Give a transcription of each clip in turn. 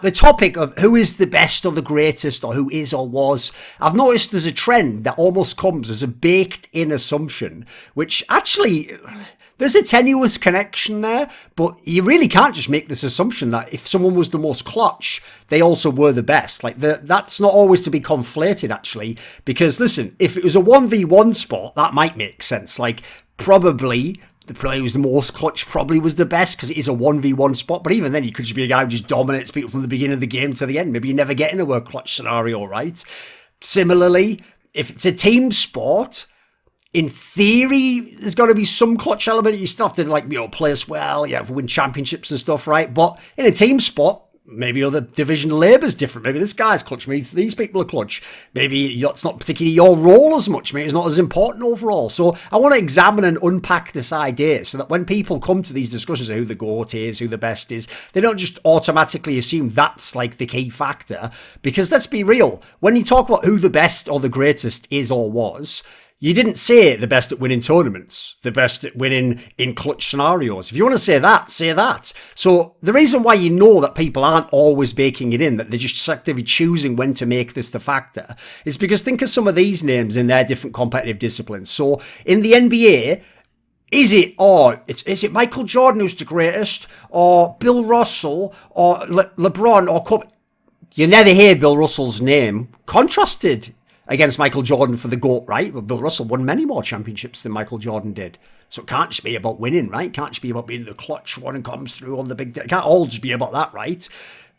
the topic of who is the best or the greatest or who is or was, I've noticed there's a trend that almost comes as a baked-in assumption, which actually, there's a tenuous connection there, but you really can't just make this assumption that if someone was the most clutch, they also were the best. Like, that's not always to be conflated, actually, because, listen, if it was a 1v1 sport, that might make sense. Like, probably the player who was the most clutch probably was the best because it is a 1v1 spot. But even then, you could just be a guy who just dominates people from the beginning of the game to the end. Maybe you never get into a clutch scenario, right? Similarly, if it's a team sport, in theory, there's got to be some clutch element. You still have to, like, play as well. You have to win championships and stuff, right? But in a team sport, maybe other division labour's different. Maybe this guy's clutch. Maybe these people are clutch. Maybe it's not particularly your role as much. Maybe it's not as important overall. So I want to examine and unpack this idea so that when people come to these discussions of who the GOAT is, who the best is, they don't just automatically assume that's like the key factor. Because let's be real, when you talk about who the best or the greatest is or was, you didn't say the best at winning tournaments, the best at winning in clutch scenarios. If you want to say that, say that. So the reason why you know that people aren't always baking it in, that they're just selectively choosing when to make this the factor, is because think of some of these names in their different competitive disciplines. So in the NBA, is it Michael Jordan who's the greatest, or Bill Russell, or LeBron, or Kobe? You never hear Bill Russell's name contrasted against Michael Jordan for the GOAT, right? Well, Bill Russell won many more championships than Michael Jordan did. So it can't just be about winning, right? It can't just be about being the clutch one and comes through on the big day. It can't all just be about that, right?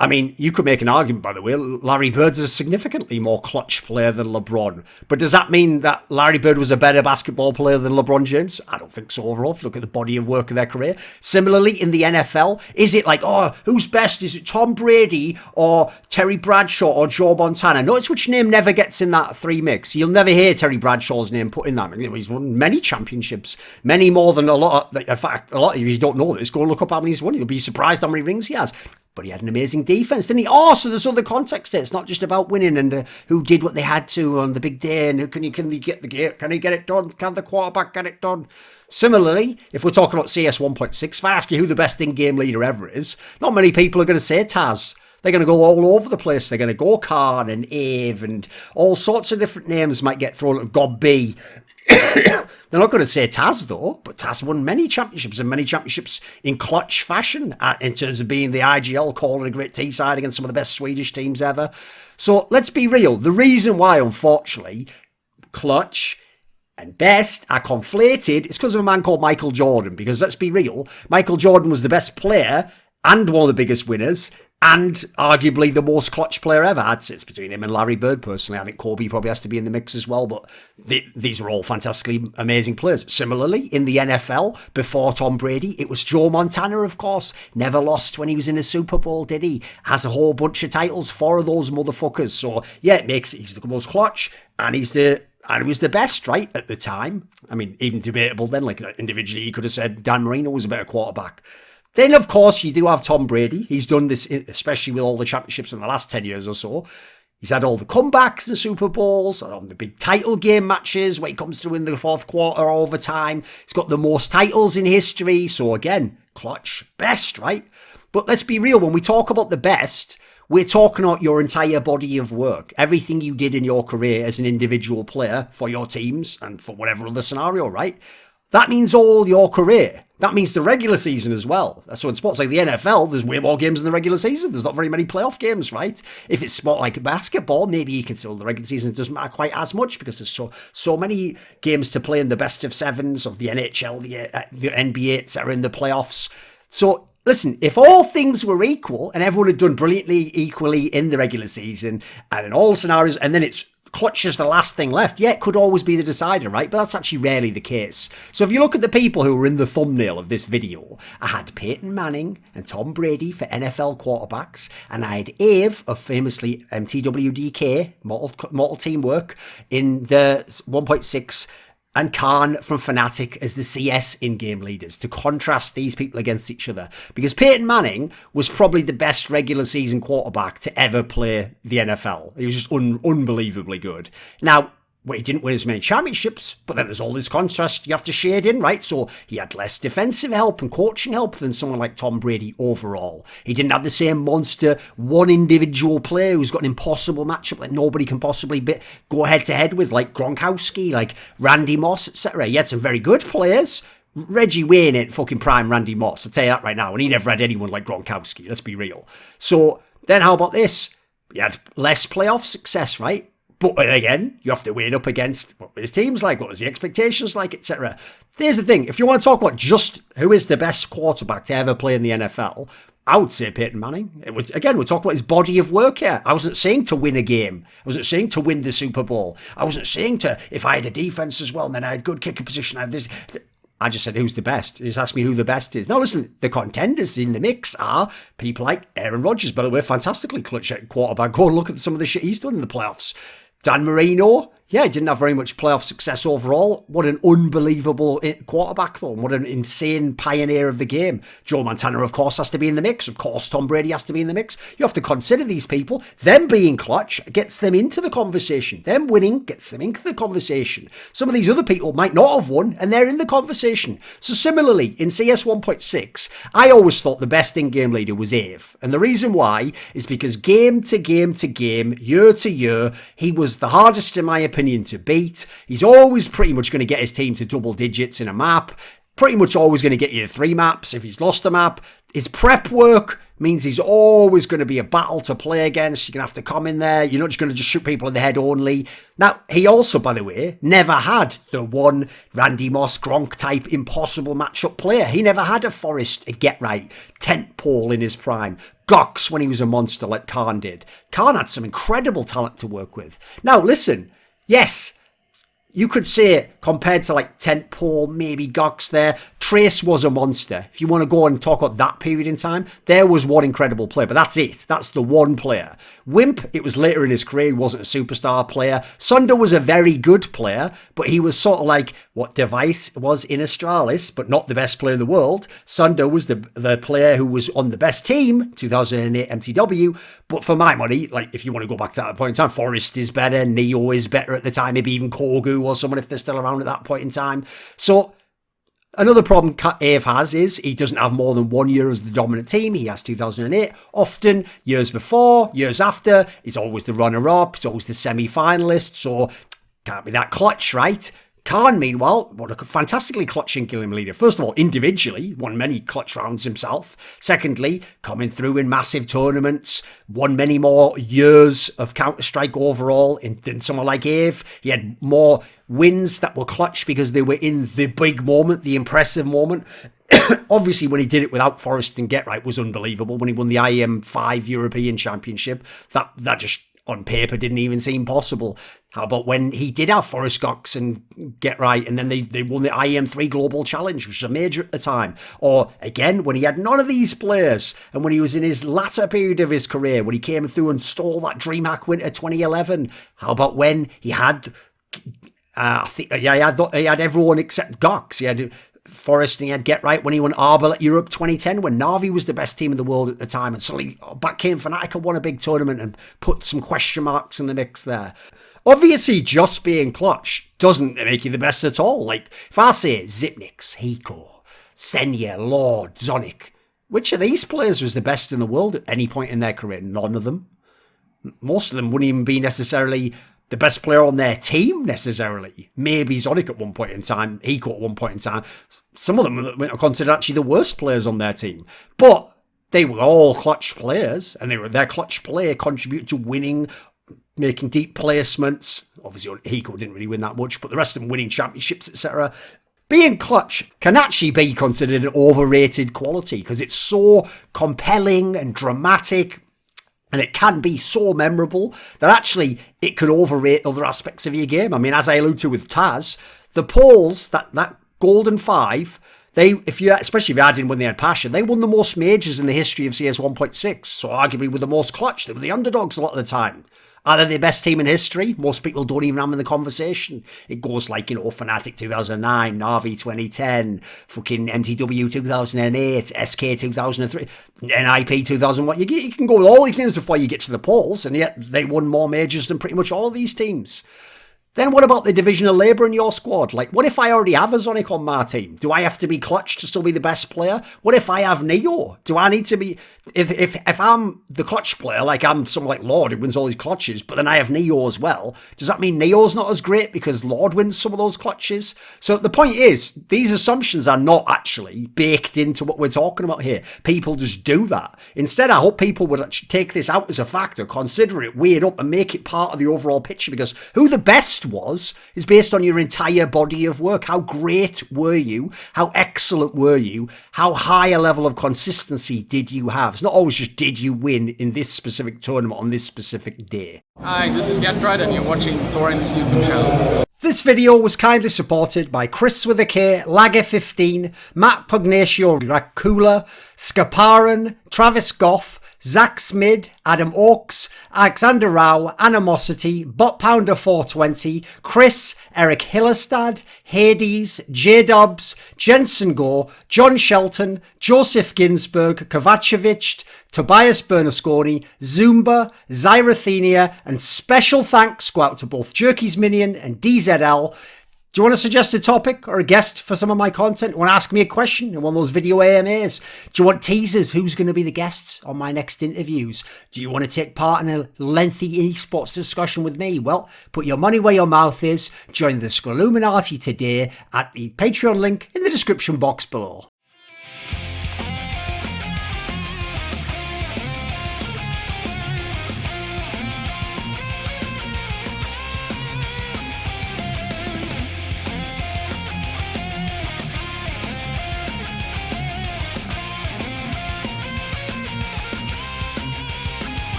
I mean, you could make an argument, by the way, Larry Bird's a significantly more clutch player than LeBron. But does that mean that Larry Bird was a better basketball player than LeBron James? I don't think so overall, if you look at the body of work of their career. Similarly, in the NFL, is it like, who's best? Is it Tom Brady or Terry Bradshaw or Joe Montana? Notice which name never gets in that three mix. You'll never hear Terry Bradshaw's name put in that. He's won many championships, many more than a lot of, in fact, a lot of you don't know this. Go look up how many he's won. You'll be surprised how many rings he has. But he had an amazing defense, didn't he? So there's other context there. It's not just about winning and who did what they had to on the big day and can he get the game? Can he get it done? Can the quarterback get it done? Similarly, if we're talking about CS 1.6, if I ask you who the best in-game leader ever is, not many people are going to say Taz. They're going to go all over the place. They're going to go cArn and Ave and all sorts of different names might get thrown at God B. They're not going to say Taz, though, but Taz won many championships and many championships in clutch fashion in terms of being the IGL, calling a great T-side against some of the best Swedish teams ever. So let's be real. The reason why, unfortunately, clutch and best are conflated is because of a man called Michael Jordan. Because let's be real, Michael Jordan was the best player and one of the biggest winners and arguably the most clutch player ever. I'd say it's between him and Larry Bird, personally. I think Kobe probably has to be in the mix as well, but these are all fantastically amazing players. Similarly, in the NFL, before Tom Brady, it was Joe Montana, of course. Never lost when he was in a Super Bowl, did he? Has a whole bunch of titles, 4 of those motherfuckers. So, yeah, it makes he's the most clutch, and he was the best, right, at the time. I mean, even debatable then. Like, individually, he could have said Dan Marino was a better quarterback. Then, of course, you do have Tom Brady. He's done this, especially with all the championships in the last 10 years or so. He's had all the comebacks in the Super Bowls, on the big title game matches where he comes through in the fourth quarter or overtime. He's got the most titles in history. So, again, clutch, best, right? But let's be real. When we talk about the best, we're talking about your entire body of work. Everything you did in your career as an individual player for your teams and for whatever other scenario, right? That means all your career. That means the regular season as well. So in sports like the NFL, there's way more games in the regular season. There's not very many playoff games, right? If it's sport like basketball, maybe you can still, the regular season doesn't matter quite as much because there's so many games to play in the best of sevens of the NHL, the NBA, etc. in the playoffs. So listen, if all things were equal and everyone had done brilliantly equally in the regular season and in all scenarios, and then it's clutch is the last thing left. Yeah, it could always be the decider, right? But that's actually rarely the case. So if you look at the people who were in the thumbnail of this video, I had Peyton Manning and Tom Brady for NFL quarterbacks, and I had Ave of famously TWDK, Mortal Teamwork, in the 1.6, and cArn from Fnatic as the CS in-game leaders to contrast these people against each other. Because Peyton Manning was probably the best regular season quarterback to ever play the NFL. He was just unbelievably good. Now, Well, he didn't win as many championships, but then there's all this contrast you have to shade in, right? So he had less defensive help and coaching help than someone like Tom Brady overall. He didn't have the same monster, one individual player who's got an impossible matchup that nobody can possibly go head-to-head with, like Gronkowski, like Randy Moss, etc. He had some very good players. Reggie Wayne ain't fucking prime Randy Moss, I'll tell you that right now, and he never had anyone like Gronkowski, let's be real. So then how about this? He had less playoff success, right? But again, you have to weigh it up against what were his teams like, what was the expectations like, etc. Here's the thing, if you want to talk about just who is the best quarterback to ever play in the NFL, I would say Peyton Manning. We're talking about his body of work here. I wasn't saying to win a game. I wasn't saying to win the Super Bowl. I wasn't saying to, if I had a defense as well, and then I had good kicker position, I had this. I just said, who's the best? He just asked me who the best is. Now, listen, the contenders in the mix are people like Aaron Rodgers, by the way, fantastically clutch at quarterback. Go and look at some of the shit he's done in the playoffs. Dan Marino, yeah, he didn't have very much playoff success overall. What an unbelievable quarterback, though. And what an insane pioneer of the game. Joe Montana, of course, has to be in the mix. Of course, Tom Brady has to be in the mix. You have to consider these people. Them being clutch gets them into the conversation. Them winning gets them into the conversation. Some of these other people might not have won, and they're in the conversation. So similarly, in CS 1.6, I always thought the best in-game leader was Ave. And the reason why is because game to game to game, year to year, he was the hardest, in my opinion, to beat. He's always pretty much going to get his team to double digits in a map. Pretty much always going to get you 3 maps if he's lost a map. His prep work means he's always going to be a battle to play against. You're going to have to come in there. You're not just going to just shoot people in the head only. Now, he also, by the way, never had the one Randy Moss, Gronk type impossible matchup player. He never had a Forrest, a get-right, tent pole in his prime. Gox when he was a monster like cArn did. cArn had some incredible talent to work with. Now, listen, yes, you could say compared to like tent pole, maybe Gox there, Trace was a monster. If you want to go and talk about that period in time, there was one incredible player, but that's it. That's the one player. Wimp, it was later in his career, he wasn't a superstar player. Sunder was a very good player, but he was sort of like what Device was in Astralis, but not the best player in the world. Sunder was the player who was on the best team, 2008 MTW, but for my money, like if you want to go back to that point in time, Forrest is better, Neo is better at the time, maybe even Kogu or someone if they're still around at that point in time. So another problem Ave has is he doesn't have more than 1 year as the dominant team. He has 2008. Often, years before, years after, he's always the runner-up. He's always the semi-finalist. So, can't be that clutch, right? cArn, meanwhile, what a fantastically clutch in-game leader. First of all, individually, won many clutch rounds himself. Secondly, coming through in massive tournaments, won many more years of Counter-Strike overall than someone like Ave. He had more wins that were clutch because they were in the big moment, the impressive moment. Obviously, when he did it without Forrest and Get-Right was unbelievable. When he won the IEM5 European Championship, that just on paper didn't even seem possible. How about when he did have Forrest Gox and Get-Right, and then they won the IEM3 Global Challenge, which was a major at the time. Or, again, when he had none of these players, and when he was in his latter period of his career, when he came through and stole that DreamHack Winter 2011. How about when he had... he had everyone except Gox. He had Forrest and he had Get-Right when he won Arbel at Europe 2010, when Na'Vi was the best team in the world at the time, and suddenly back came Fnatic and won a big tournament and put some question marks in the mix there. Obviously, just being clutch doesn't make you the best at all. Like, if I say Zipnix, Hiko, Senya, Lord, Zonic, which of these players was the best in the world at any point in their career? None of them. Most of them wouldn't even be necessarily the best player on their team, necessarily. Maybe Zonic at one point in time, Hiko at one point in time. Some of them are considered actually the worst players on their team. But they were all clutch players, and their clutch play contributed to winning, making deep placements. Obviously, Hiko didn't really win that much, but the rest of them winning championships, etc. Being clutch can actually be considered an overrated quality because it's so compelling and dramatic, and it can be so memorable that actually it can overrate other aspects of your game. I mean, as I alluded to with Taz, the polls, that golden five, especially if you add in when they had passion, they won the most majors in the history of CS 1.6. So arguably were the most clutch. They were the underdogs a lot of the time. Are they the best team in history? Most people don't even have them in the conversation. It goes like, Fnatic 2009, Na'Vi 2010, fucking MTW 2008, SK 2003, NIP 2001. You can go with all these names before you get to the polls, and yet they won more majors than pretty much all of these teams. Then what about the division of labour in your squad? Like, what if I already have a Zonic on my team? Do I have to be clutch to still be the best player? What if I have Neo? Do I need to be... If I'm the clutch player, like I'm someone like Lord who wins all these clutches, but then I have Neo as well, does that mean Neo's not as great because Lord wins some of those clutches? So the point is, these assumptions are not actually baked into what we're talking about here. People just do that. Instead, I hope people would actually take this out as a factor, consider it, weigh it up, and make it part of the overall picture, because who the best was is based on your entire body of work. How great were you? How excellent were you? How high a level of consistency did you have? It's not always just did you win in this specific tournament on this specific day. Hi, this is Ginsburg and you're watching Thorin's YouTube channel. This video was kindly supported by Kris with a K, Lager15, Matt Pugnatio, Rajcula, Skaparen, Travis Goff, Zack Schmidt, Adam Ochs, Alexander Rao, Animosity, BotPounder420, Kris, ErikHillestad, Hades, Jdubs, Jensen Goh, John Shelton, Joseph Ginsburg, Kovacevicd, Tobias Bernasconi, Zoomba, Zyrathenia, and special thanks go out to both Jerky's Minion and DZL. Do you want to suggest a topic or a guest for some of my content? Want to ask me a question in one of those video AMAs? Do you want teasers? Who's going to be the guests on my next interviews? Do you want to take part in a lengthy esports discussion with me? Well, put your money where your mouth is. Join the Illuminati today at the Patreon link in the description box below.